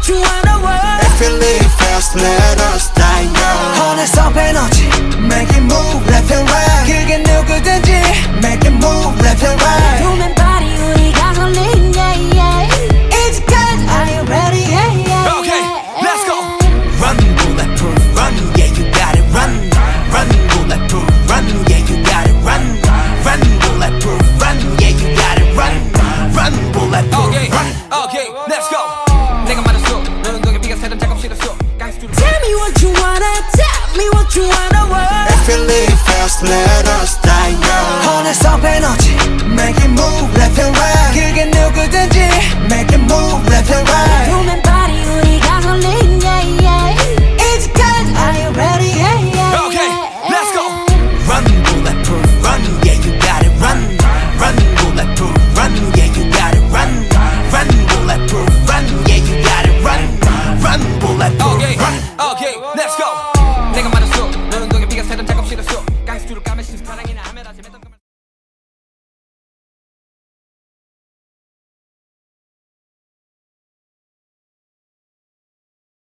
what you wanna work. If you live fast, let us die young. 어느새 에너지 make it move left and right. 그게 누구든지 make it move left and right. Human body 우리가 설린 yeah yeah. It's good, are you ready? Yeah yeah. Okay, let's go. Run, bulletproof, run, yeah you got it. Run, run, bulletproof, run, yeah you got it. Run, run, bulletproof, run, yeah you got it. Run, run, bulletproof, Okay, run. okay, let's go. 내가 말했어, 너는 너의 비가 새는 작업 싫었어. Tell me what you wanna, tell me what you wanna work. If you live fast, let us die young. 어느새 에너지 make it move left and right. 그게 누구든지 make it move left and right. Human body 우리가 설린 yeah yeah. It's good, are you ready? Yeah yeah. Okay, let's go. Run, bulletproof, run, yeah you got it. Run, run, bulletproof, run, yeah you got it. Run, run, bulletproof, run, yeah you got it. Run, run, bulletproof, Okay, run. okay, let's go. 내가 말했어, 너는 너의 비가 새는 작업 싫었어. 깡스투를 까매 신스타랑